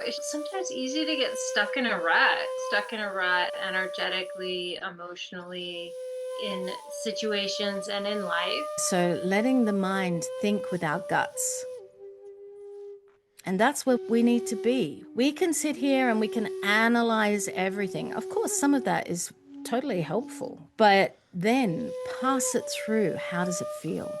It's sometimes easy to get stuck in a rut energetically, emotionally, in situations and in life. So, letting the mind think with our guts. And that's where we need to be. We can sit here and we can analyze everything. Of course, some of that is totally helpful, but then pass it through. How does it feel?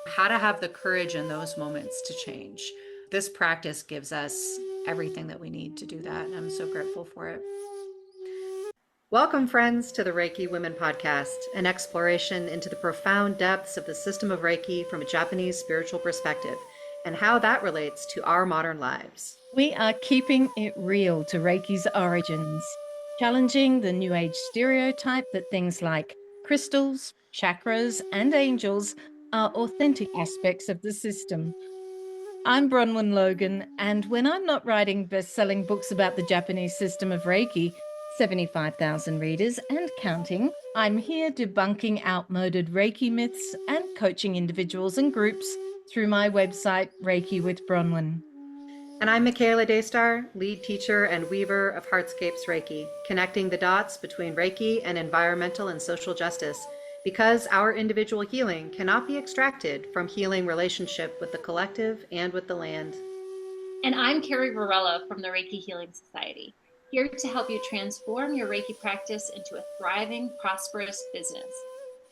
How to have the courage in those moments to change. This practice gives us everything that we need to do that, and I'm so grateful for it. Welcome, friends, to the Reiki Women Podcast, an exploration into the profound depths of the system of Reiki from a Japanese spiritual perspective and how that relates to our modern lives. We are keeping it real to Reiki's origins, challenging the New Age stereotype that things like crystals, chakras, and angels are authentic aspects of the system. I'm Bronwen Logan, and when I'm not writing best-selling books about the Japanese system of Reiki, 75,000 readers and counting, I'm here debunking outmoded Reiki myths and coaching individuals and groups through my website, Reiki with Bronwen. And I'm Michaela Daystar, lead teacher and weaver of Heartscapes Reiki, connecting the dots between Reiki and environmental and social justice, because our individual healing cannot be extracted from healing relationship with the collective and with the land. And I'm Carrie from the Reiki Healing Society, here to help you transform your Reiki practice into a thriving, prosperous business.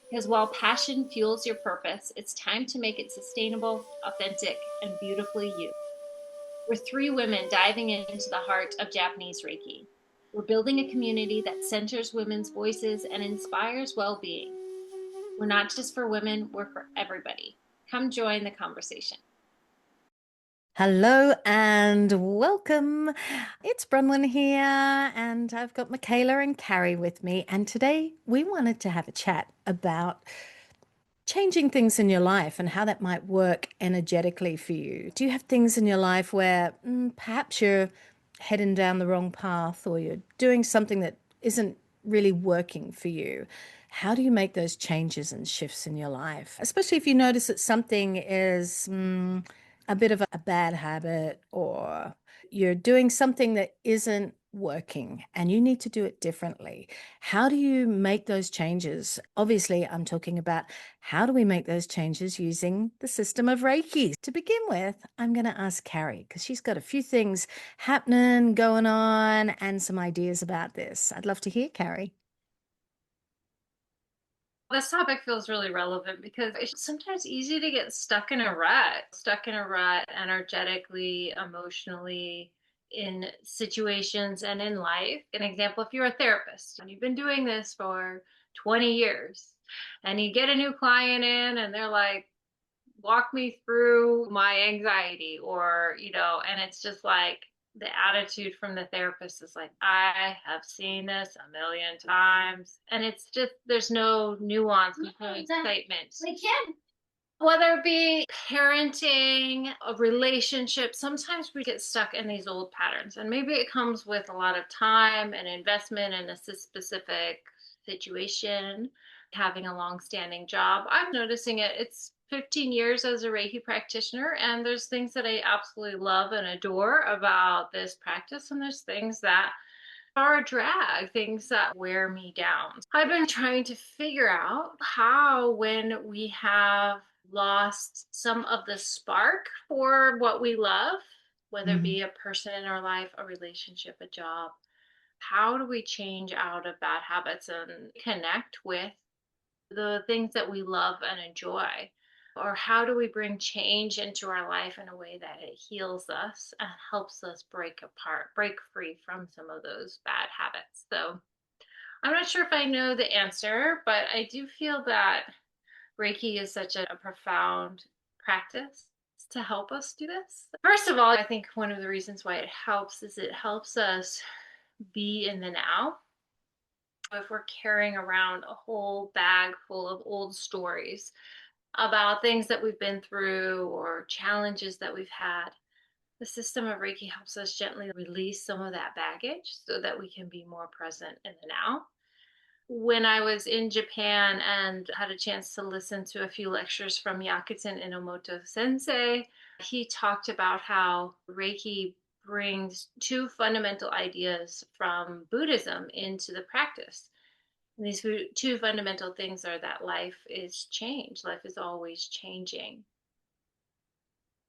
Because while passion fuels your purpose, it's time to make it sustainable, authentic, and beautifully you. We're three women diving into the heart of Japanese Reiki. We're building a community that centers women's voices and inspires well-being. We're not just for women, we're for everybody. Come join the conversation. Hello and welcome. It's Bronwen here, and I've got Michaela and Carrie with me. And today we wanted to have a chat about changing things in your life and how that might work energetically for you. Do you have things in your life where perhaps you're heading down the wrong path or you're doing something that isn't really working for you? How do you make those changes and shifts in your life? Especially if you notice that something is a bit of a bad habit, or you're doing something that isn't working and you need to do it differently. How do you make those changes? Obviously, I'm talking about how do we make those changes using the system of Reiki. To begin with, I'm going to ask Carrie because she's got a few things happening, going on, and some ideas about this. I'd love to hear, Carrie. This topic feels really relevant because it's sometimes easy to get stuck in a rut energetically, emotionally, in situations and in life. An example, if you're a therapist and you've been doing this for 20 years and you get a new client in and they're like, walk me through my anxiety, or, and it's just like, the attitude from the therapist is like, I have seen this a million times. And it's just, there's no nuance, no excitement. We can. Whether it be parenting, a relationship, sometimes we get stuck in these old patterns. And maybe it comes with a lot of time and investment in a specific situation, having a long-standing job. I'm noticing it. It's 15 years as a Reiki practitioner, and there's things that I absolutely love and adore about this practice, and there's things that are a drag, things that wear me down. I've been trying to figure out how, when we have lost some of the spark for what we love, whether it be a person in our life, a relationship, a job, how do we change out of bad habits and connect with the things that we love and enjoy? Or how do we bring change into our life in a way that it heals us and helps us break free from some of those bad habits? So I'm not sure if I know the answer, but I do feel that Reiki is such a profound practice to help us do this. First of all, I think one of the reasons why it helps is it helps us be in the now. If we're carrying around a whole bag full of old stories about things that we've been through or challenges that we've had, the system of Reiki helps us gently release some of that baggage so that we can be more present in the now. When I was in Japan and had a chance to listen to a few lectures from Yakuten Inomoto Sensei, he talked about how Reiki brings two fundamental ideas from Buddhism into the practice. And these two fundamental things are that life is change, life is always changing.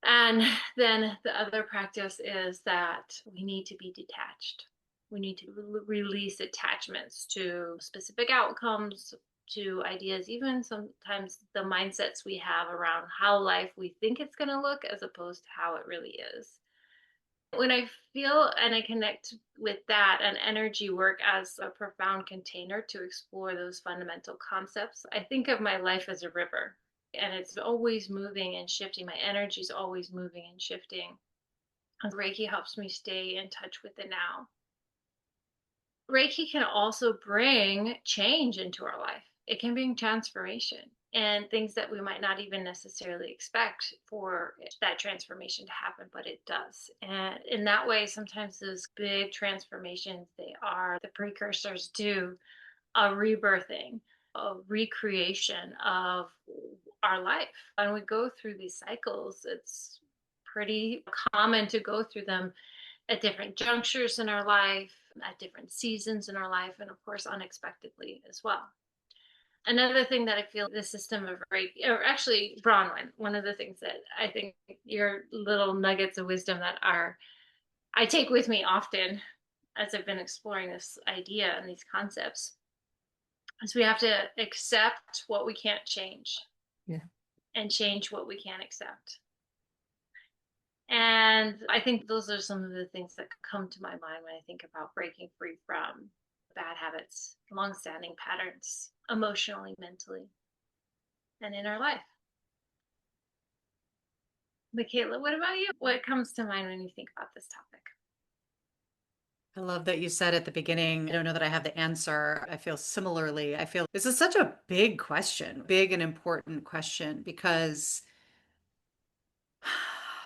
And then the other practice is that we need to be detached. We need to release attachments to specific outcomes, to ideas, even sometimes the mindsets we have around how life we think it's going to look as opposed to how it really is. When I feel and I connect with that and energy work as a profound container to explore those fundamental concepts, I think of my life as a river, and it's always moving and shifting. My energy is always moving and shifting. And Reiki helps me stay in touch with the now. Reiki can also bring change into our life. It can bring transformation and things that we might not even necessarily expect for that transformation to happen, but it does. And in that way, sometimes those big transformations, they are the precursors to a rebirthing, a recreation of our life. When we go through these cycles, it's pretty common to go through them at different junctures in our life, at different seasons in our life, and of course, unexpectedly as well. Another thing that I feel the system of Reiki, or actually Bronwen, one of the things that I think your little nuggets of wisdom that are I take with me often as I've been exploring this idea and these concepts is we have to accept what we can't change. Yeah. And change what we can't accept. And I think those are some of the things that come to my mind when I think about breaking free from bad habits, long-standing patterns, emotionally, mentally, and in our life. Michaela, what about you? What comes to mind when you think about this topic? I love that you said at the beginning, I don't know that I have the answer. I feel similarly. I feel this is such a big question, big and important question, because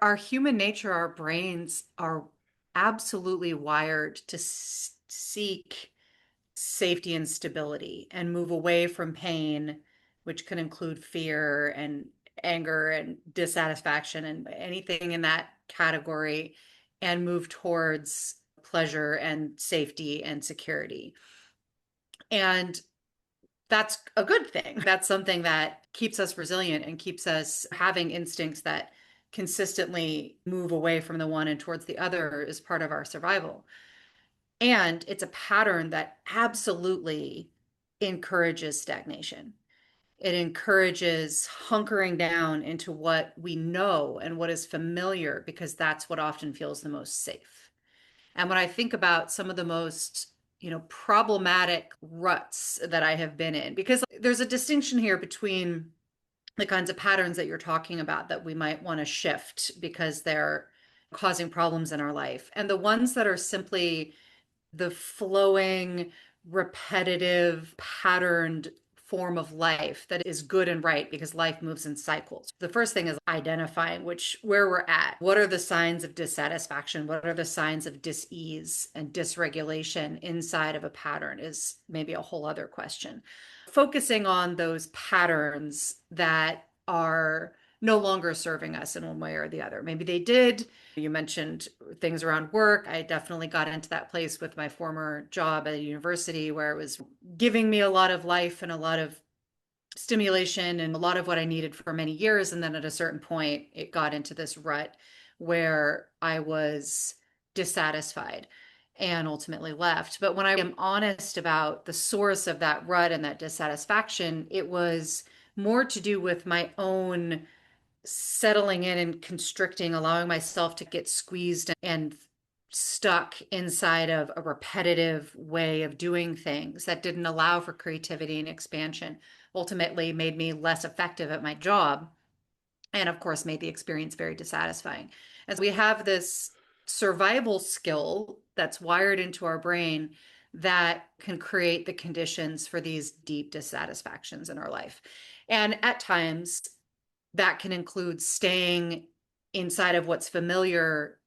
our human nature, our brains are absolutely wired to seek safety and stability and move away from pain, which can include fear and anger and dissatisfaction and anything in that category, and move towards pleasure and safety and security. And that's a good thing. That's something that keeps us resilient and keeps us having instincts that consistently move away from the one and towards the other is part of our survival. And it's a pattern that absolutely encourages stagnation. It encourages hunkering down into what we know and what is familiar, because that's what often feels the most safe. And when I think about some of the most, problematic ruts that I have been in, because there's a distinction here between the kinds of patterns that you're talking about that we might want to shift because they're causing problems in our life, and the ones that are simply the flowing, repetitive, patterned form of life that is good and right because life moves in cycles. The first thing is identifying where we're at. What are the signs of dissatisfaction? What are the signs of dis-ease and dysregulation inside of a pattern is maybe a whole other question. Focusing on those patterns that are no longer serving us in one way or the other. Maybe they did. You mentioned things around work. I definitely got into that place with my former job at a university where it was giving me a lot of life and a lot of stimulation and a lot of what I needed for many years. And then at a certain point, it got into this rut where I was dissatisfied and ultimately left. But when I am honest about the source of that rut and that dissatisfaction, it was more to do with my own settling in and constricting, allowing myself to get squeezed and stuck inside of a repetitive way of doing things that didn't allow for creativity and expansion, ultimately made me less effective at my job. And of course, made the experience very dissatisfying. As we have this survival skill that's wired into our brain that can create the conditions for these deep dissatisfactions in our life. And at times, that can include staying inside of what's familiar.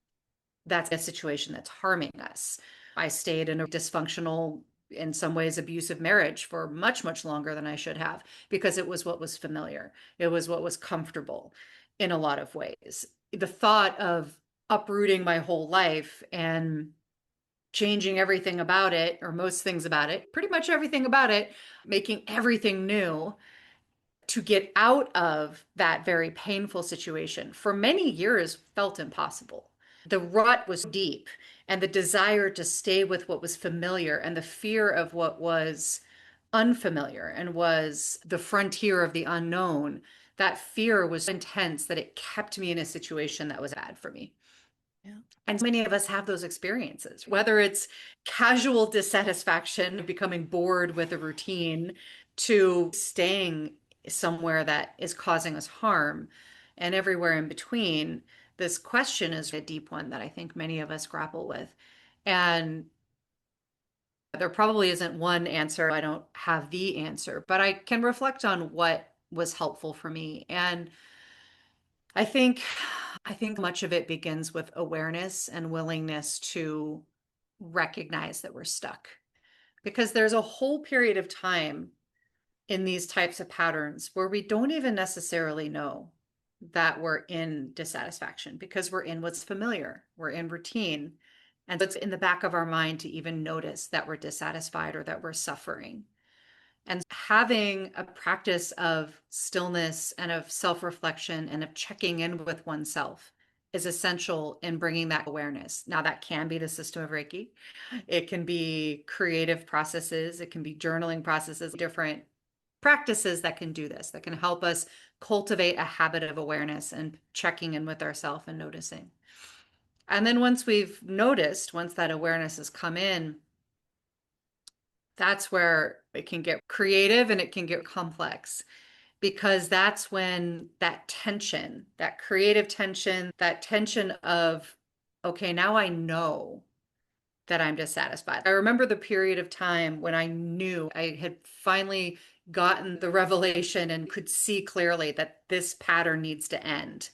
That's a situation that's harming us. I stayed in a dysfunctional, in some ways, abusive marriage for much, much longer than I should have because it was what was familiar. It was what was comfortable in a lot of ways. The thought of uprooting my whole life and changing everything about it, or most things about it, pretty much everything about it, making everything new to get out of that very painful situation for many years felt impossible. The rut was deep, and the desire to stay with what was familiar and the fear of what was unfamiliar and was the frontier of the unknown, that fear was intense that it kept me in a situation that was bad for me. Yeah. And many of us have those experiences, whether it's casual dissatisfaction, becoming bored with a routine, to staying somewhere that is causing us harm, and everywhere in between. This question is a deep one that I think many of us grapple with. And there probably isn't one answer. I don't have the answer, but I can reflect on what was helpful for me. And I think I think much of it begins with awareness and willingness to recognize that we're stuck. Because there's a whole period of time in these types of patterns where we don't even necessarily know that we're in dissatisfaction because we're in what's familiar, we're in routine. And it's in the back of our mind to even notice that we're dissatisfied or that we're suffering. And having a practice of stillness and of self reflection and of checking in with oneself is essential in bringing that awareness. Now, that can be the system of Reiki, it can be creative processes, it can be journaling processes, different practices that can do this, that can help us cultivate a habit of awareness and checking in with ourselves and noticing. And then once we've noticed, once that awareness has come in, that's where it can get creative and it can get complex, because that's when that tension, that creative tension, that tension of, okay, now I know that I'm dissatisfied. I remember the period of time when I knew I had finally gotten the revelation and could see clearly that this pattern needs to end,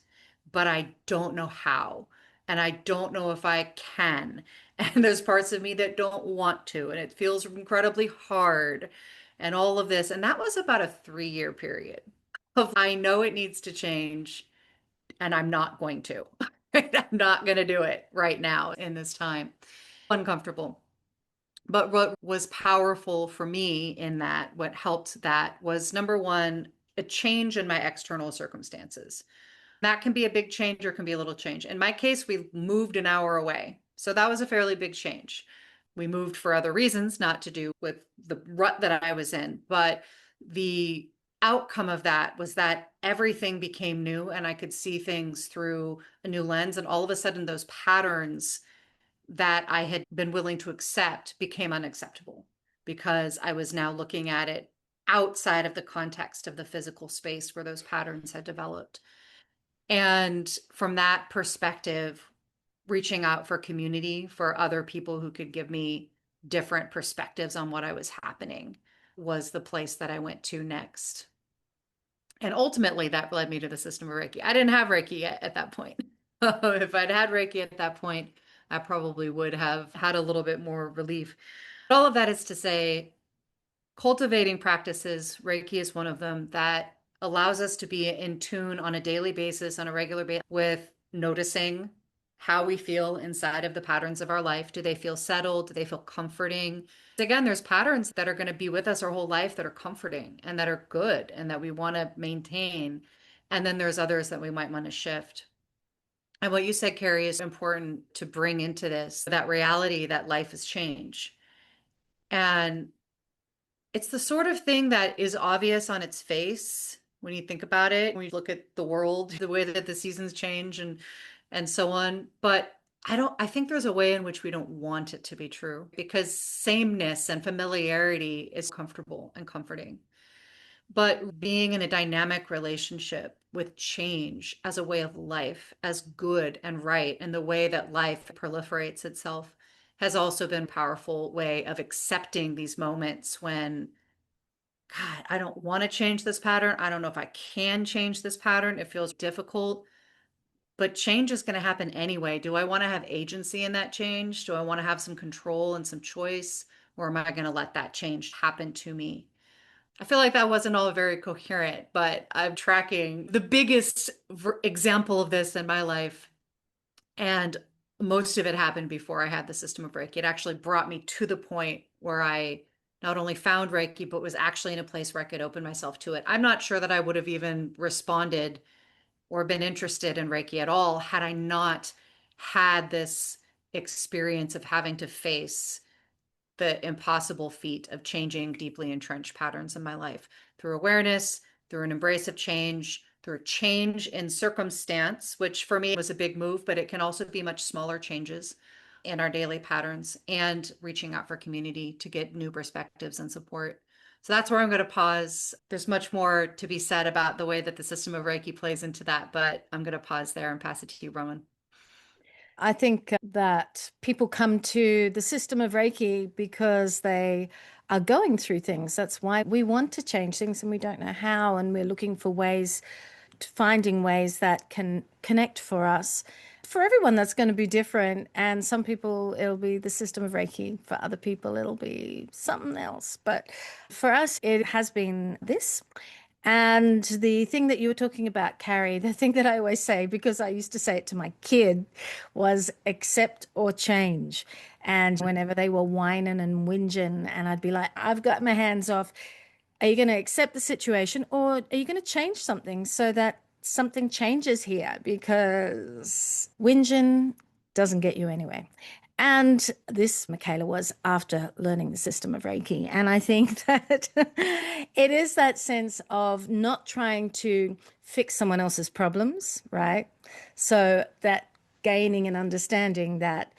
but I don't know how. And I don't know if I can. And there's parts of me that don't want to. And it feels incredibly hard and all of this. And that was about a 3-year period of I know it needs to change and I'm not going to. I'm not going to do it right now in this time. Uncomfortable. But what was powerful for me in that, what helped that was number one, a change in my external circumstances. That can be a big change or can be a little change. In my case, we moved an hour away. So that was a fairly big change. We moved for other reasons, not to do with the rut that I was in, but the outcome of that was that everything became new and I could see things through a new lens. And all of a sudden, those patterns that I had been willing to accept became unacceptable because I was now looking at it outside of the context of the physical space where those patterns had developed. And from that perspective, reaching out for community, for other people who could give me different perspectives on what I was happening, was the place that I went to next. And ultimately, that led me to the system of Reiki. I didn't have Reiki yet at that point. If I'd had Reiki at that point, I probably would have had a little bit more relief. All of that is to say, cultivating practices, Reiki is one of them, that allows us to be in tune on a daily basis, on a regular basis, with noticing how we feel inside of the patterns of our life. Do they feel settled? Do they feel comforting? Again, there's patterns that are going to be with us our whole life that are comforting and that are good and that we want to maintain. And then there's others that we might want to shift. And what you said, Carrie, is important to bring into this, that reality that life is change. And it's the sort of thing that is obvious on its face when you think about it, when you look at the world, the way that the seasons change and so on. But I think there's a way in which we don't want it to be true because sameness and familiarity is comfortable and comforting. But being in a dynamic relationship with change as a way of life, as good and right, and the way that life proliferates itself has also been a powerful way of accepting these moments when, God, I don't want to change this pattern. I don't know if I can change this pattern. It feels difficult, but change is going to happen anyway. Do I want to have agency in that change? Do I want to have some control and some choice? Or am I going to let that change happen to me? I feel like that wasn't all very coherent, but I'm tracking the biggest example of this in my life And most of it happened before I had the system of Reiki. It actually brought me to the point where I not only found Reiki, but was actually in a place where I could open myself to it. I'm not sure that I would have even responded or been interested in Reiki at all had I not had this experience of having to face the impossible feat of changing deeply entrenched patterns in my life through awareness, through an embrace of change, through a change in circumstance, which for me was a big move, but it can also be much smaller changes in our daily patterns, and reaching out for community to get new perspectives and support. So that's where I'm going to pause. There's much more to be said about the way that the system of Reiki plays into that, but I'm going to pause there and pass it to you, Roman. I think that people come to the system of Reiki because they are going through things. That's why we want to change things and we don't know how. And we're looking for ways, finding ways that can connect for us. For everyone, that's going to be different. And some people, it'll be the system of Reiki. For other people, it'll be something else. But for us, it has been this. And the thing that you were talking about, Carrie, the thing that I always say, because I used to say it to my kid, was accept or change. And whenever they were whining and whinging, and I'd be like, I've got my hands off. Are you going to accept the situation or are you going to change something so that something changes here? Because whinging doesn't get you anywhere. And this, Michaela, was after learning the system of Reiki. And I think that it is that sense of not trying to fix someone else's problems, right? So that gaining and understanding that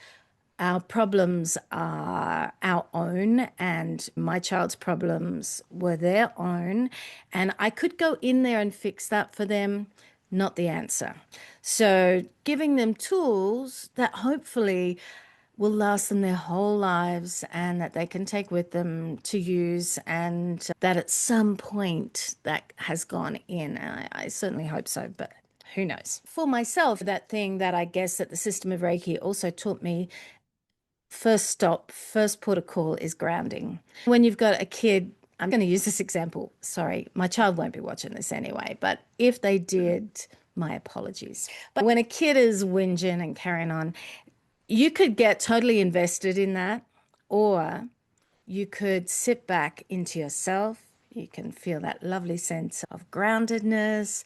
our problems are our own, and my child's problems were their own. And I could go in there and fix that for them, not the answer. So giving them tools that hopefully will last them their whole lives and that they can take with them to use, and that at some point that has gone in. And I certainly hope so, but who knows? For myself, that thing that I guess that the system of Reiki also taught me, first stop, first port of call is grounding. When you've got a kid, I'm going to use this example. Sorry, my child won't be watching this anyway, but if they did, my apologies. But when a kid is whinging and carrying on, you could get totally invested in that, or you could sit back into yourself. You can feel that lovely sense of groundedness,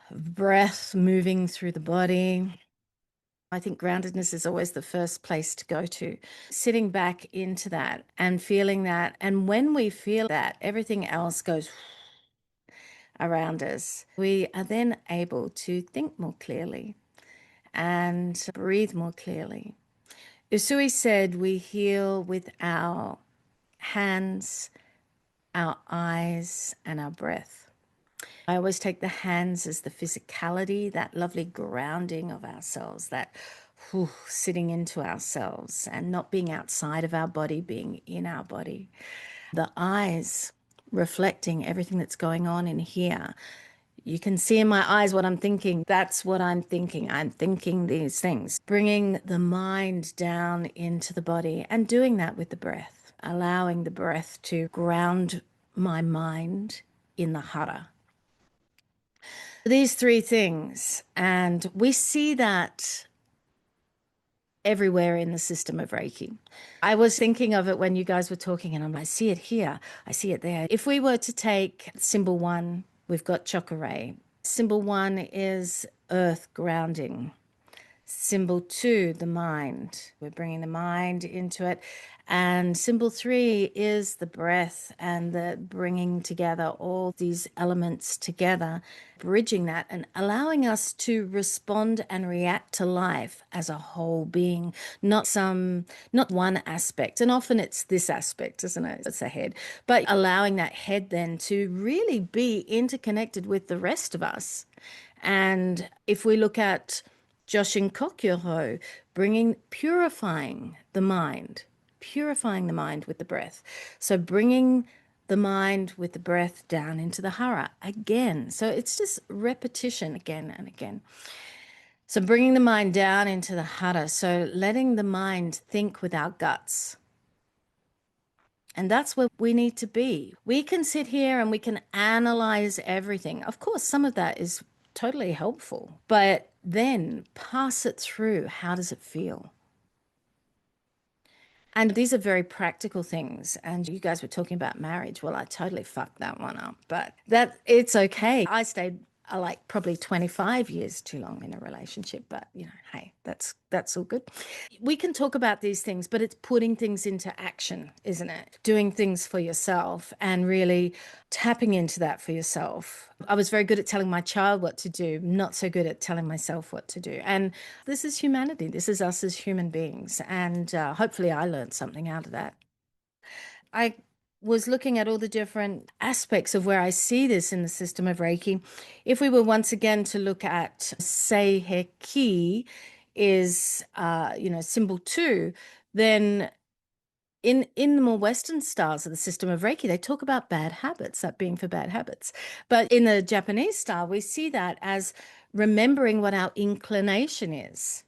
of breath moving through the body. I think groundedness is always the first place to go to. Sitting back into that and feeling that. And when we feel that, everything else goes around us. We are then able to think more clearly and breathe more clearly. Usui said we heal with our hands, our eyes, and our breath. I always take the hands as the physicality, that lovely grounding of ourselves, that sitting into ourselves and not being outside of our body, being in our body. The eyes reflecting everything that's going on in here. You can see in my eyes what I'm thinking. That's what I'm thinking. I'm thinking these things. Bringing the mind down into the body and doing that with the breath, allowing the breath to ground my mind in the hara. These three things, and we see that everywhere in the system of Reiki. I was thinking of it when you guys were talking, and I see it here, I see it there. If we were to take symbol 1, we've got chakra. Symbol 1 is earth grounding. Symbol 2, the mind. We're bringing the mind into it. And symbol 3 is the breath and the bringing together all these elements together, bridging that and allowing us to respond and react to life as a whole being, not one aspect. And often it's this aspect, isn't it? It's a head. But allowing that head then to really be interconnected with the rest of us. And if we look at Joshin Kokyoho, purifying the mind with the breath. So bringing the mind with the breath down into the hara again. So it's just repetition again and again. So bringing the mind down into the hara. So letting the mind think with our guts. And that's where we need to be. We can sit here and we can analyze everything. Of course, some of that is totally helpful. But then pass it through. How does it feel? And these are very practical things. And you guys were talking about marriage. Well, I totally fucked that one up, but that it's okay. I stayed like probably 25 years too long in a relationship, but hey, that's all good. We can talk about these things, but it's putting things into action, isn't it? Doing things for yourself and really tapping into that for yourself. I was very good at telling my child what to do, not so good at telling myself what to do. And this is humanity. This is us as human beings. And hopefully I learned something out of that. I was looking at all the different aspects of where I see this in the system of Reiki. If we were once again to look at Seiheki is, symbol 2, then in the more Western styles of the system of Reiki, they talk about bad habits, that being for bad habits. But in the Japanese style, we see that as remembering what our inclination is.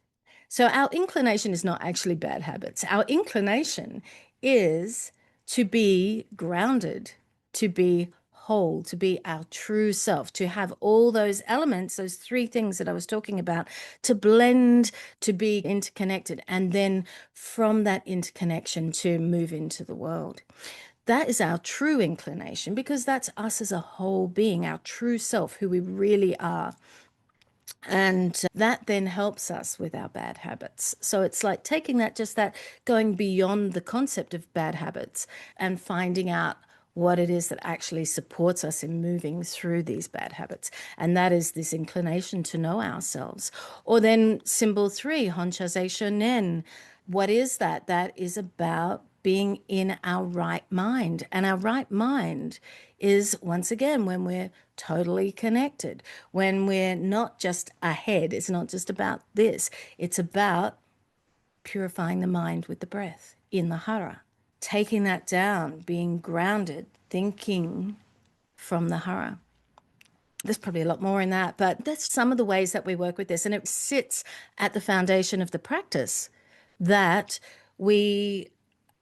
So our inclination is not actually bad habits. Our inclination is to be grounded, to be whole, to be our true self, to have all those elements, those three things that I was talking about, to blend, to be interconnected, and then from that interconnection to move into the world. That is our true inclination because that's us as a whole being, our true self, who we really are. And that then helps us with our bad habits. So it's like taking that, just that, going beyond the concept of bad habits and finding out what it is that actually supports us in moving through these bad habits. And that is this inclination to know ourselves. Or then symbol 3, Honshaze Shonen. What is that? That is about being in our right mind. And our right mind is, once again, when we're totally connected, when we're not just ahead, it's not just about this, it's about purifying the mind with the breath in the hara, taking that down, being grounded, thinking from the hara. There's probably a lot more in that, but that's some of the ways that we work with this. And it sits at the foundation of the practice that we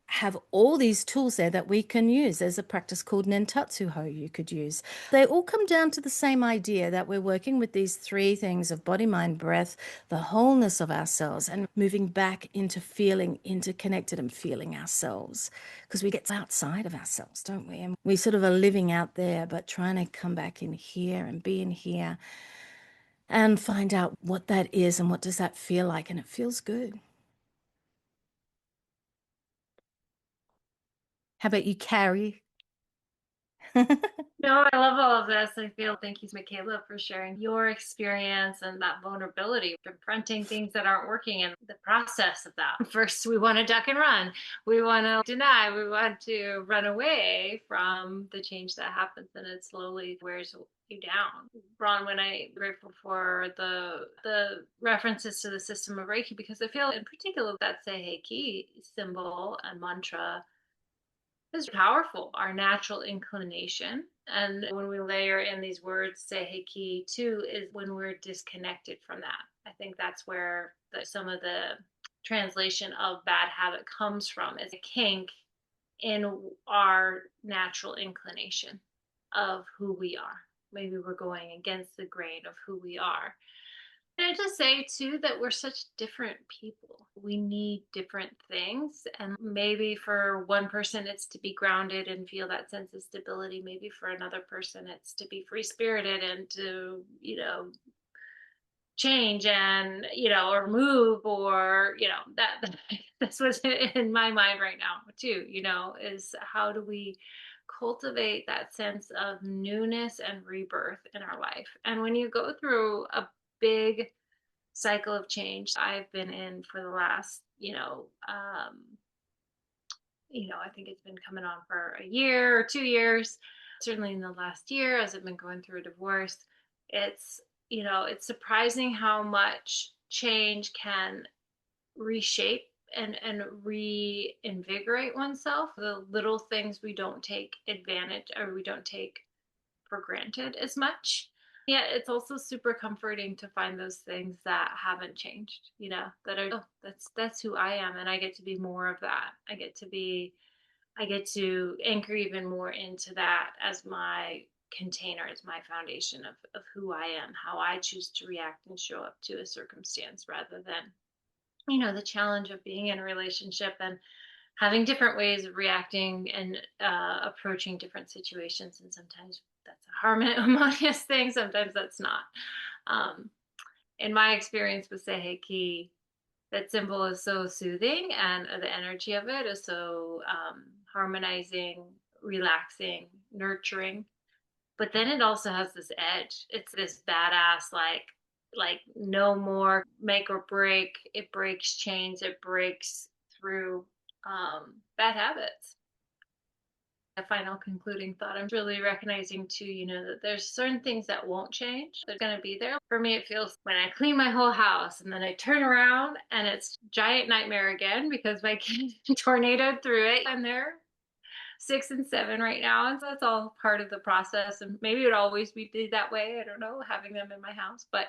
have all these tools there that we can use. There's a practice called Nentatsuho you could use. They all come down to the same idea that we're working with these three things of body, mind, breath, the wholeness of ourselves, and moving back into feeling interconnected and feeling ourselves. Because we get outside of ourselves, don't we? And we sort of are living out there, but trying to come back in here and be in here and find out what that is and what does that feel like. And it feels good. How about you, Carrie? No, I love all of this. Thank you, Michaela, for sharing your experience and that vulnerability, confronting things that aren't working and the process of that. First, we want to duck and run. We want to deny. We want to run away from the change that happens, and it slowly wears you down. Bronwen, I'm grateful for the references to the system of Reiki, because I feel in particular that Seiheki symbol and mantra is powerful, our natural inclination. And when we layer in these words, Seiheki too, is when we're disconnected from that. I think that's where some of the translation of bad habit comes from, is a kink in our natural inclination of who we are. Maybe we're going against the grain of who we are. And I just say too that we're such different people. We need different things. And maybe for one person, it's to be grounded and feel that sense of stability. Maybe for another person, it's to be free spirited and to, change and, or move, or, that's what's in my mind right now too, is how do we cultivate that sense of newness and rebirth in our life. And when you go through a big cycle of change I've been in for the last, I think it's been coming on for a year or 2 years. Certainly in the last year, as I've been going through a divorce, it's, it's surprising how much change can reshape and reinvigorate oneself. The little things we don't take advantage, or we don't take for granted as much. Yeah, it's also super comforting to find those things that haven't changed, that are, oh, that's who I am, and I get to be more of that. I get to anchor even more into that as my container, is my foundation of who I am, how I choose to react and show up to a circumstance, rather than, the challenge of being in a relationship and having different ways of reacting and approaching different situations. And sometimes that's a harmonious thing, sometimes that's not. In my experience with Seiheki, that symbol is so soothing, and the energy of it is so harmonizing, relaxing, nurturing. But then it also has this edge. It's this badass, like no more make or break. It breaks chains. It breaks through bad habits. A final concluding thought, I'm really recognizing too, that there's certain things that won't change. They're going to be there. For me, it feels when I clean my whole house and then I turn around and it's giant nightmare again because my kid tornadoed through it. I'm there 6 and 7 right now, and so that's all part of the process. And maybe it would always be that way. I don't know, having them in my house, but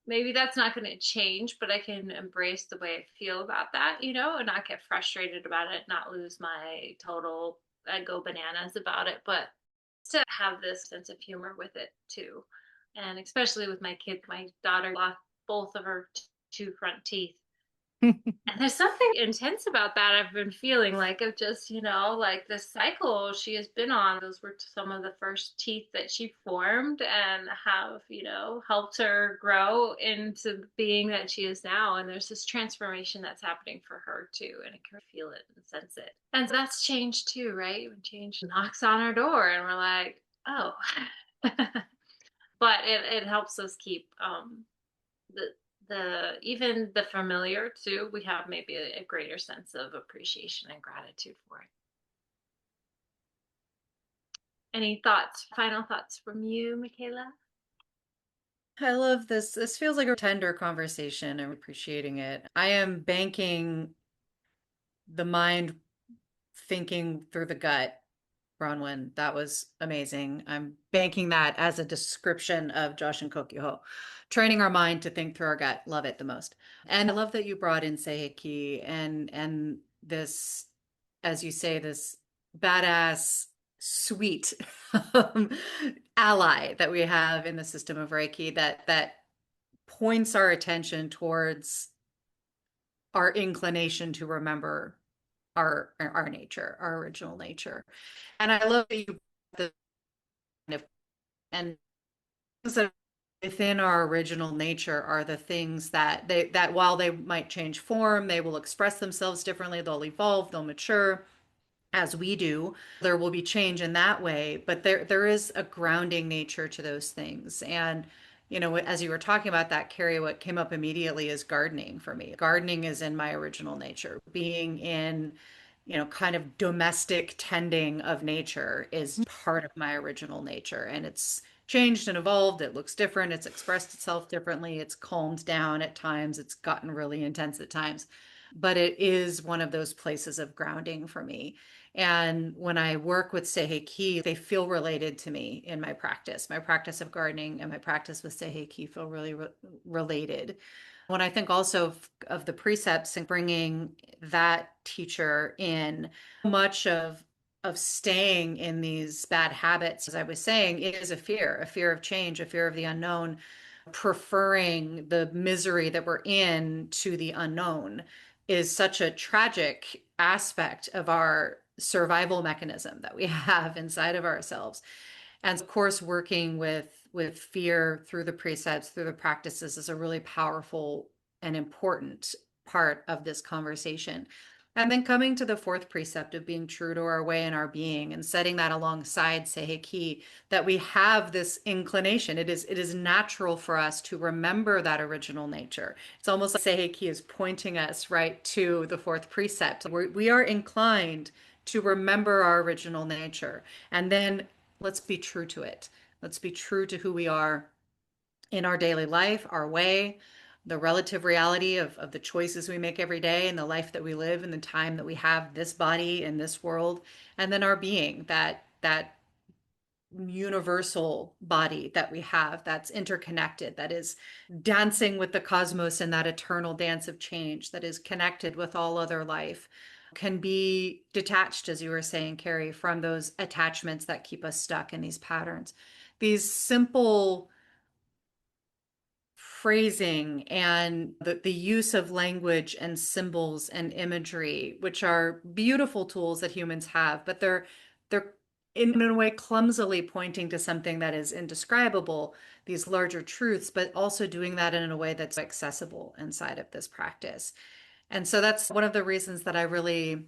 maybe that's not going to change, but I can embrace the way I feel about that, and not get frustrated about it, not lose my total, I go bananas about it, but to have this sense of humor with it too. And especially with my kids, my daughter lost both of her two front teeth. And there's something intense about that I've been feeling, like, of just, like this cycle she has been on. Those were some of the first teeth that she formed and have, helped her grow into the being that she is now. And there's this transformation that's happening for her too. And I can feel it and sense it. And that's change too, right? When change knocks on our door and we're like, oh. But it helps us keep the even the familiar too. We have maybe a greater sense of appreciation and gratitude for it. Any thoughts, final thoughts from you, Michaela? I love this. This feels like a tender conversation. I'm appreciating it. I am banking the mind thinking through the gut. Bronwen, that was amazing. I'm banking that as a description of Joshin Kokyo, training our mind to think through our gut. Love it the most. And I love that you brought in Seiheki and this, as you say, this badass, sweet ally that we have in the system of Reiki that points our attention towards our inclination to remember our nature, our original nature. And I love that you the and things that within our original nature are the things that while they might change form, they will express themselves differently, they'll evolve, they'll mature as we do. There will be change in that way, but there is a grounding nature to those things. And as you were talking about that, Carrie, what came up immediately is gardening for me. Gardening is in my original nature. Being in, kind of domestic tending of nature is part of my original nature. And it's changed and evolved. It looks different. It's expressed itself differently. It's calmed down at times. It's gotten really intense at times. But it is one of those places of grounding for me. And when I work with Seiheki, they feel related to me in my practice. My practice of gardening and my practice with Seiheki feel really related. When I think also of the precepts and bringing that teacher in, much of staying in these bad habits, as I was saying, it is a fear of change, a fear of the unknown, preferring the misery that we're in to the unknown is such a tragic aspect of our survival mechanism that we have inside of ourselves. And of course, working with fear through the precepts, through the practices is a really powerful and important part of this conversation. And then coming to the fourth precept of being true to our way and our being and setting that alongside Seiheki, that we have this inclination. It is natural for us to remember that original nature. It's almost like Seiheki is pointing us right to the fourth precept. We are inclined to remember our original nature. And then let's be true to it. Let's be true to who we are in our daily life, our way, the relative reality of the choices we make every day and the life that we live and the time that we have this body in this world, and then our being, that universal body that we have that's interconnected, that is dancing with the cosmos in that eternal dance of change, that is connected with all other life. can be detached, as you were saying, Carrie, from those attachments that keep us stuck in these patterns. These simple phrasing and the use of language and symbols and imagery, which are beautiful tools that humans have, but they're in a way clumsily pointing to something that is indescribable, these larger truths, but also doing that in a way that's accessible inside of this practice. And so that's one of the reasons that I really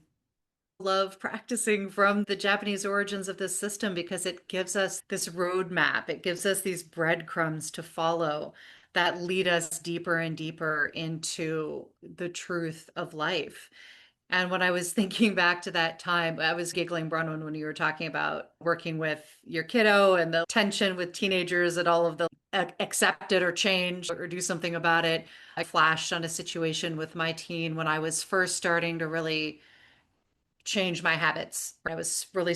love practicing from the Japanese origins of this system, because it gives us this roadmap. It gives us these breadcrumbs to follow that lead us deeper and deeper into the truth of life. And when I was thinking back to that time, I was giggling, Bronwen, when you were talking about working with your kiddo and the tension with teenagers and all of the accept it or change or do something about it. I flashed on a situation with my teen when I was first starting to really change my habits. I was really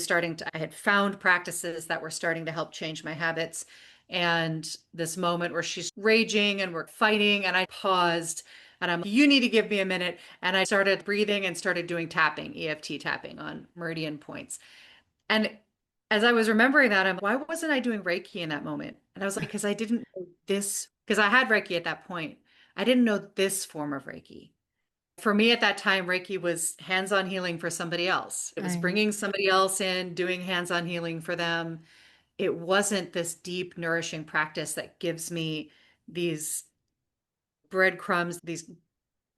I had found practices that were starting to help change my habits. And this moment where she's raging and we're fighting, and I paused and I'm, you need to give me a minute. And I started breathing and started doing tapping, EFT tapping on meridian points. And as I was remembering that, why wasn't I doing Reiki in that moment? And I was like, because I didn't know this, because I had Reiki at that point. I didn't know this form of Reiki. For me at that time, Reiki was hands-on healing for somebody else. It was Right. bringing somebody else in, doing hands-on healing for them. It wasn't this deep, nourishing practice that gives me these breadcrumbs, these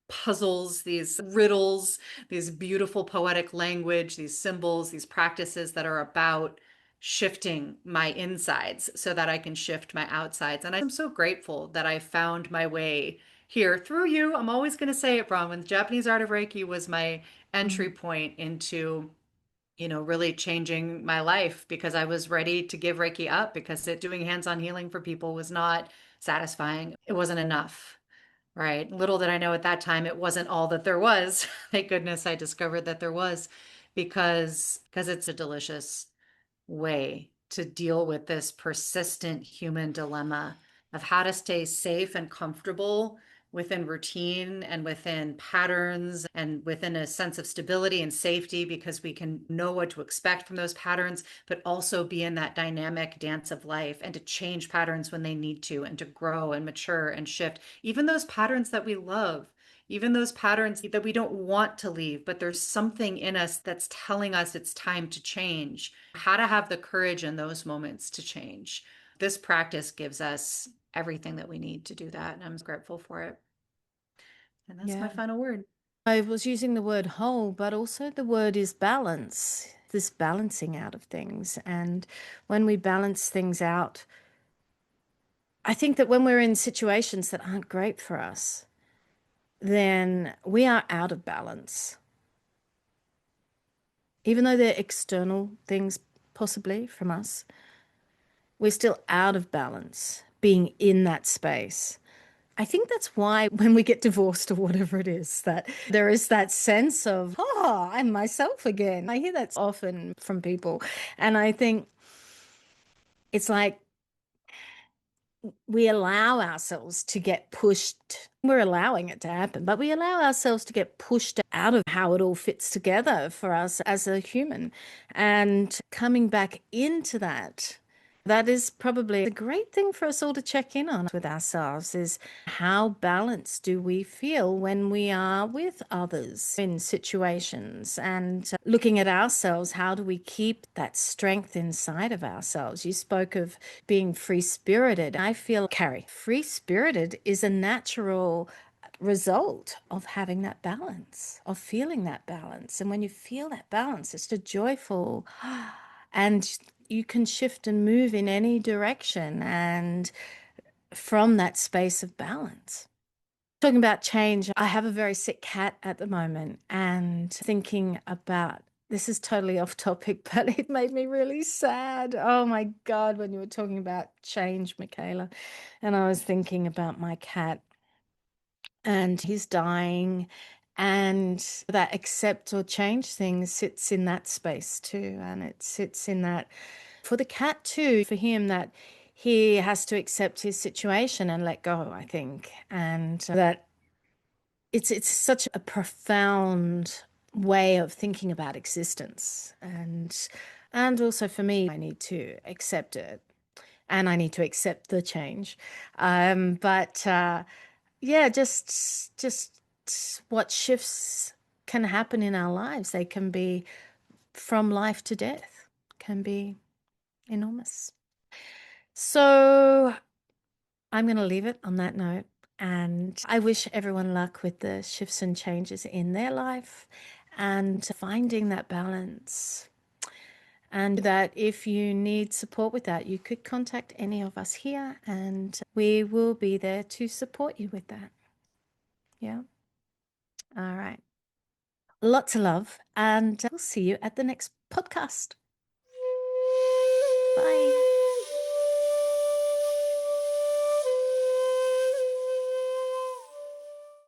puzzles, these riddles, these beautiful poetic language, these symbols, these practices that are about shifting my insides so that I can shift my outsides. And I'm so grateful that I found my way here through you. I'm always going to say it, Bronwen. The Japanese art of Reiki was my entry Mm. point into, really changing my life, because I was ready to give Reiki up because doing hands-on healing for people was not satisfying. It wasn't enough. Right. Little did I know at that time it wasn't all that there was. Thank goodness I discovered that there was, because it's a delicious way to deal with this persistent human dilemma of how to stay safe and comfortable within routine and within patterns and within a sense of stability and safety, because we can know what to expect from those patterns, but also be in that dynamic dance of life and to change patterns when they need to, and to grow and mature and shift even those patterns that we love, even those patterns that we don't want to leave, but there's something in us that's telling us it's time to change. How to have the courage in those moments to change. This practice gives us everything that we need to do that, and I'm grateful for it. And that's my Yeah. final word. I was using the word whole, but also the word is balance, this balancing out of things. And when we balance things out, I think that when we're in situations that aren't great for us, then we are out of balance. Even though they're external things, possibly from us, we're still out of balance being in that space. I think that's why when we get divorced or whatever it is, that there is that sense of, oh, I'm myself again. I hear that often from people. And I think it's like we allow ourselves to get pushed. We're allowing it to happen, but we allow ourselves to get pushed out of how it all fits together for us as a human. And coming back into that, that is probably a great thing for us all to check in on with ourselves, is how balanced do we feel when we are with others in situations, and looking at ourselves, how do we keep that strength inside of ourselves? You spoke of being free spirited. I feel, Carrie, free spirited is a natural result of having that balance, of feeling that balance. And when you feel that balance, it's a joyful, and you can shift and move in any direction and from that space of balance. Talking about change, I have a very sick cat at the moment, and thinking about, this is totally off topic, but it made me really sad. Oh my God, when you were talking about change, Michaela, and I was thinking about my cat, and he's dying, and that accept or change thing sits in that space too. And it sits in that for the cat too, for him, that he has to accept his situation and let go, I think. And that it's such a profound way of thinking about existence. And also for me, I need to accept it, and I need to accept the change. But yeah, just what shifts can happen in our lives. They can be from life to death, can be enormous. So I'm going to leave it on that note. And I wish everyone luck with the shifts and changes in their life and finding that balance. And that if you need support with that, you could contact any of us here and we will be there to support you with that. Yeah. All right. Lots of love, and we'll see you at the next podcast. Bye.